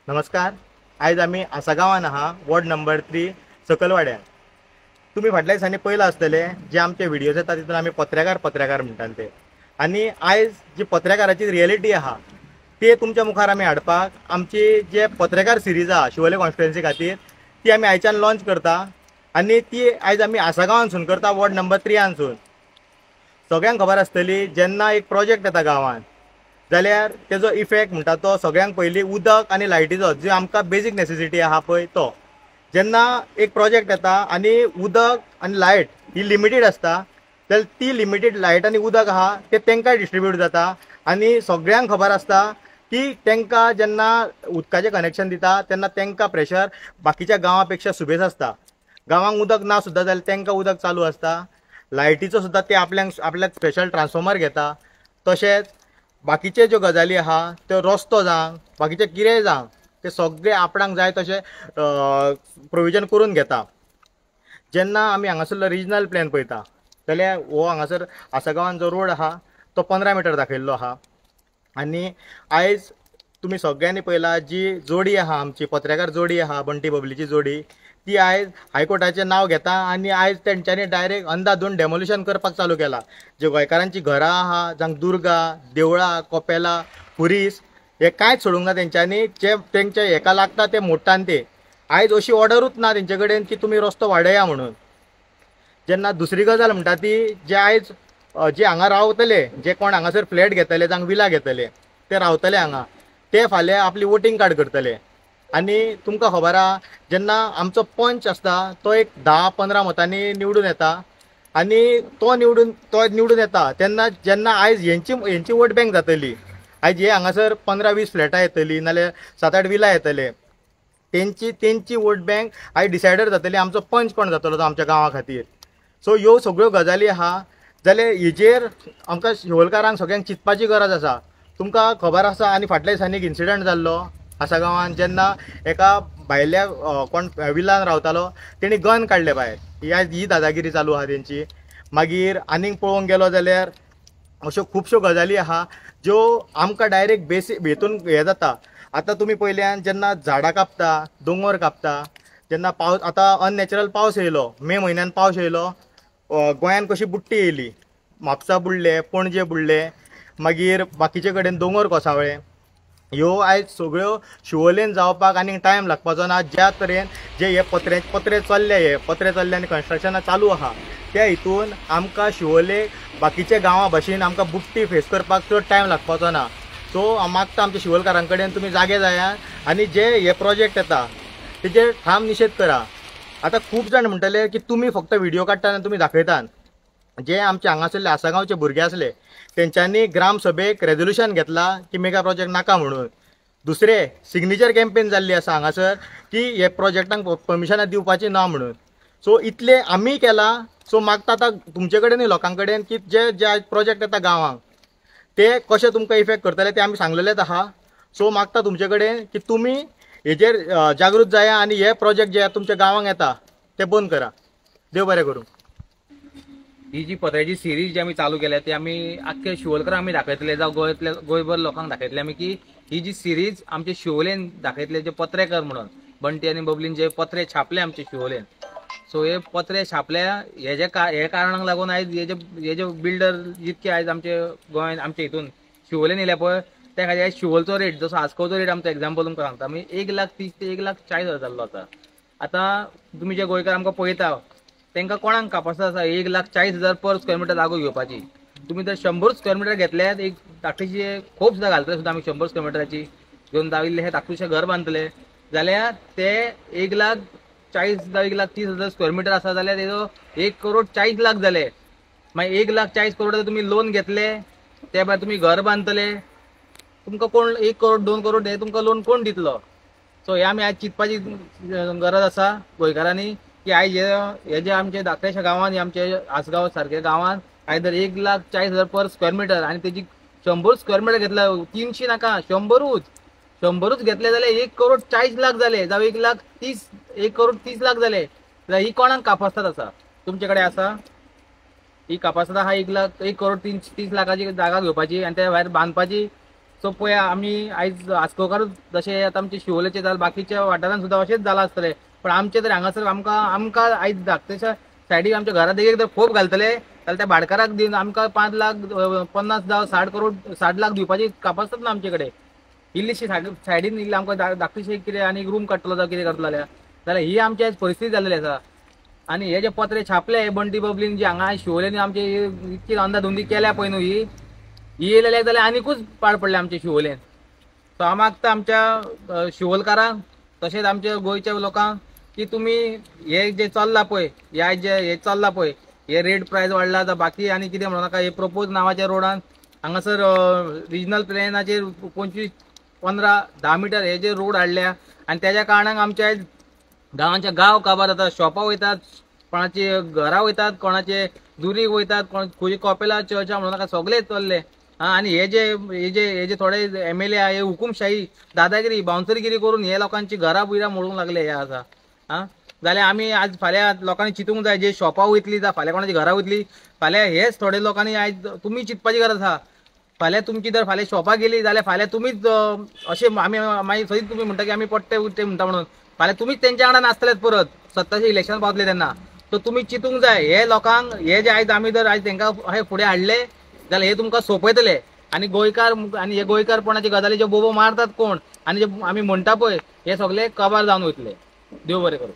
नमस्कार. आज आम्ही आसा गांवान आहा, वॉर्ड नंबर 3 सकलवाड्यान. तुम्ही फाटल्या दिसांनी पयला आसतले जे आमचे व्हिडिओज येता तितून आमी पत्रकार म्हणटात ते. आनी आयज जी पत्रकाराची रियलिटी आहा ती तुमच्या मुखार आमी हाडपाक आमची जे पत्रकार सिरीज आहा शिवोले कॉन्स्टिट्युएन्सी खातीर ती आमी आयच्यान लॉन्च करता. आनी ती आयज आमी आसा गांवानसून करता, वॉर्ड नंबर 3 सगळ्यांक खबर आसतली जेन्ना एक प्रोजेक्ट येता गांवांत जाल्यार तेजो इफेक्ट म्हणटा तो सगळ्यांक पयलीं उदक आनी लायटीचो, जो आमकां बेजीक नेसेसिटी आहा पळय तो. जेन्ना एक प्रोजेक्ट येता आनी उदक आनी लायट ही लिमिटेड आसता जाल्यार ती लिमिटेड लायट आनी उदक आहा ते तांकां डिस्ट्रिब्यूट जाता. आनी सगळ्यांक खबर आसता की तांकां जेन्ना उदकाचें कनेक्शन दिता तेन्ना तांकां प्रेशर बाकीच्या गांवां पेक्षा सुबेज आसता. गांवांक उदक ना सुद्दां जाल्यार तांकां उदक चालू आसता. लायटीचो सुद्दां ते आपल्याक स्पेशल ट्रान्सफॉर्मर घेता. तशेंच बाकीचे ज्यो गजाली आहा त्यो रस्तो जावं बाकीचे कितेंय जावं ते सगळे आपणाक जाय तशें प्रोविजन करून घेता. जेन्ना आमी हांगासरलो रिजनल प्लॅन पळयता जाल्यार हो हांगासर आसा गांवान जो रोड आहा तो 15 मीटर दाखयल्लो आहा. आनी आयज तुमी सगळ्यांनी पळयला जी जोडी आहा, आमची पत्रकार जोडी आहा, बंटी बबलीची जोडी, ती आयज हायकोर्टाचें नांव घेता. आनी आयज तेंच्यांनी डायरेक्ट अंधाधून डेमोलिशन करपाक चालू केला. जे गोंयकारांची घरां आहा जावं दुर्गा, देवळां, कपेलां, खुरीस हे कांयच सोडूंक ना तेंच्यांनी. जे तेंचे हेका लागता ते मोडटान ते. आयज अशी ऑर्डरूच ना तेंचे कडेन की तुमी रस्तो वाडया म्हणून. जेन्ना दुसरी गजाल म्हणटा ती जे आयज जे हांगा रावतले, जे कोण हांगासर फ्लॅट घेतले जावं विला घेतले ते रावतले हांगा, ते फाल्यां आपली वोटींग कार्ड करतले. आनी तुमकां खबर आहा जेन्ना आमचो पंच आसता तो एक 10-15 मतांनी निवडून येता. आनी तो निवडून येता तेन्ना जेन्ना आयज हेंची वोट बँक जातली, आयज हे हांगासर 15-20 फ्लॅटां येतली नाल्यार 7-8 विला येतले, तेंची वोट बँक आयज डिसायडर जातली आमचो पंच कोण जातलो तो आमच्या गांवा खातीर. सो ह्यो सगळ्यो गजाली आहा जाल्यार हेजेर आमकां शिवोलकारांक सगळ्यांक चिंतपाची गरज आसा. तुमकां खबर आसा आनी फाटल्या दिसांनी एक इन्सिडंट जाल्लो आसा गांवान जेन्ना एका भायल्या कोण विलान रावतालो तेणी गन काडले भायर. ही दादागिरी चालू आहा तेंची. मागीर आनीक पळोवंक गेलो जाल्यार अश्यो खुबश्यो गजाली आहा ज्यो आमकां डायरेक्ट बेसीक हेतून हे जाता. आतां तुमी पयल्यान जेन्ना झाडां कापता, दोंगर कापता, जेन्ना पावस आतां अननॅचरल पावस येयलो, मे म्हयन्यान पावस येयलो, गोंयान कशी बुट्टी येयली, म्हापसा बुडले, पणजे बुडले, मागीर बाकीचे कडेन दोंगर कोसळ्ळे. ह्यो आयज सगळ्यो शिवोलेन जावपाक आनीक टायम लागपाचो ना. ज्या तरेन जे हे पत्रे चल्ले आनी कन्स्ट्रक्शनां चालू आहा त्या हितून आमकां शिवोले बाकीचे गांवां भाशेन आमकां बुट्टी फेस करपाक चड टायम लागपाचो ना. सो हांव मागता आमच्या शिवोलकारां कडेन तुमी जागे जायात आनी जे हे प्रोजेक्ट येता तेजेर ठाम निशेध करा. आतां खूब जाण म्हणटले की तुमी फक्त व्हिडिओ काडटा आनी तुमी दाखयतात. जे आमचे हांगासरले आसा गांवचे भुरगे आसले तेंच्यांनी ग्राम सभेक रेजोल्युशन घेतला की मेगा प्रोजेक्ट नाका म्हणून. दुसरे सिग्नेचर कॅम्पेन जाल्ली आसा हांगासर की हे प्रोजेक्टांक परमिशनां दिवपाची ना म्हणून. सो इतले आमी केला. सो मागता आतां तुमचे कडेनूय लोकां कडेन की जे प्रोजेक्ट येता गांवांक ते कशे तुमकां इफेक्ट करतले ते आमी सांगलेलेच आहा. सो मागता तुमचे कडेन की तुमी हेजेर जागृत जाया आनी हे प्रोजेक्ट जे तुमच्या गांवांक येता ते बंद करा. देव बरें करूं. ही जी पत्र्याची सिरीज जी आम्ही चालू केल्या ती आम्ही अख्ख्या शिवोलकर आम्ही दाखयतले जावं गोंयांतल्या गोंयभर लोकांक दाखयतले आम्ही की ही जी सिरीज आमचे शिवोलेन दाखयतले जे पत्रेकार म्हणून बंटी आनी बबलीन जे पत्रे छापले आमचे शिवोलेन. सो हे पत्रे छापल्या हे कारणाक लागून आयज हे जे बिल्डर जितके आयज आमचे गोंयान आमचे हितून शिवोलेन येयल्या पळय त्या खातीर आयज शिवोलचो रेट जसो आस्कोचो रेट आमचो एक्झाम्पल तुमकां सांगता आमी 1,30,000 ते 1,40,000 जाल्लो आसा. आतां तुमी जे गोंयकार आमकां पळयता तांकां कोणाक कापास आसा 1,40,000 पर स्क्वेअर मिटर जागो घेवपाची. तुम्ही जर 100 स्क्वेअर मिटर घेतल्यात एक धाकटेशी खूब सुद्दां घालतले सुद्दां आमी 100 स्क्वेअर मिटराची घेवन दाविल्ले हे धाकटेशें घर बांदतले जाल्यार ते 1,40,000 जावं 1,30,000 स्क्वेअर मिटर आसा जाल्यार तेजो 1,40,00,000 जाले. मागीर 1,40,00,000 करोड तुमी लोन घेतले त्या भायर तुमी घर बांदतले तुमकां कोण 1 करोड 2 करोड हे तुमकां लोन कोण दितलो. सो हे आमी आयज चिंतपाची गरज आसा गोंयकारांनी की आयज हे जे आमचे धाकट्याशा गांवांत आमचे आसगांव सारके गांवांत आयदर 1,40,000 पर स्क्वेअर मिटर आनी तेजी 100 स्क्वेअर मिटर घेतला 300 नाका 100च घेतले जाल्यार 1,40,00,000 जाले जावं 1,30,00,000 जाले जाल्यार ही कोणाक कापासतात आसा तुमचे कडेन आसा. ही कापासतात आहा 1,30,00,000 जागा घेवपाची आनी त्या भायर बांदपाची सो पळय आमी आयज आस्कोकार जशें आतां आमचे शिवोलेचे जाल बाकीच्या वाठारांत सुद्दां अशेंच जाला आसतलें, पण आमचे तर हांगासर आमकां आयज धाकटेच्या सायडीक आमच्या घरा देगेक जर फोग घालतले जाल्यार त्या भाडकाराक दिन आमकां 5 लाख 50 जावं 60 लाख दिवपाची कापासत ना आमचे कडेन. इल्लीशी सायडीन इल्ली आमकां धाकटेशें कितें आनी रूम काडटलो जावं कितें करतलो जाल्यार ही आमची आयज परिस्थिती जाल्ली आसा. आनी हे जे पत्रे छापले बंटी बबलीन जे हांगा शिवोलेनी आमचे इतकी अंधाधुंदी केल्या पळय न्हू ही येयलेले जाल्यार आनीकूच पाड पडले आमचे शिवोलेन. सो हांव मागता आमच्या शिवोलकारांक तशेंच आमच्या गोंयच्या लोकांक की तुमी हे जे चल्ला पळय हे चल्ला पळय हे रेट प्रायस वाडला जावं बाकी आनी कितें म्हणू नाका, हे प्रपोज नांवाच्या रोडान हांगासर रिजनल प्लॅनाचेर 25, 15, 10 मिटर हे जे रोड हाडल्या आनी त्याच्या कारणान आमच्या आयज गांवांचे गांव काबार जाता. शॉपां वयतात, कोणाची घरां वयतात, कोणाचे दुरीक वयतात, खंय कॉपेला चर्चा म्हणू नाका सगळे चल्ले. आनी हे जे थोडे MLA हे हुकुमशाही दादागिरी बाउन्सरगिरी करून हे लोकांची घरां बिरां मोडूंक लागले हे आसा. जाल्यार आमी आज फाल्यां लोकांनी चिंतूंक जाय, जे शॉपां वयतली जावं फाल्यां कोणाची घरां वयतली, फाल्यां हेच थोडे लोकांनी आयज तुमी चिंतपाची गरज आसा. फाल्यां तुमची जर फाल्यां शॉपां गेली जाल्यार फाल्यां तुमीच अशें आमी मागीर सरीत तुमी म्हणटा की आमी पट्टे उट्टे म्हणटा म्हणून फाल्यां तुमीच तेंच्या वांगडा नासतलेत परत सत्ताचे इलेक्शन पावतले तेन्ना. सो तुमी चिंतूंक जाय हे लोकांक, हे जे आयज आमी जर आयज तेंकां अशें फुडें हाडले जाल्यार हे तुमकां सोंपयतले. आनी गोंयकार आनी हे गोंयकारपणाचे गजाली जे बोबो मारतात कोण आनी जे आमी म्हणटा पळय हे सगळे कबार जावन वयतले. देव बरें करूं.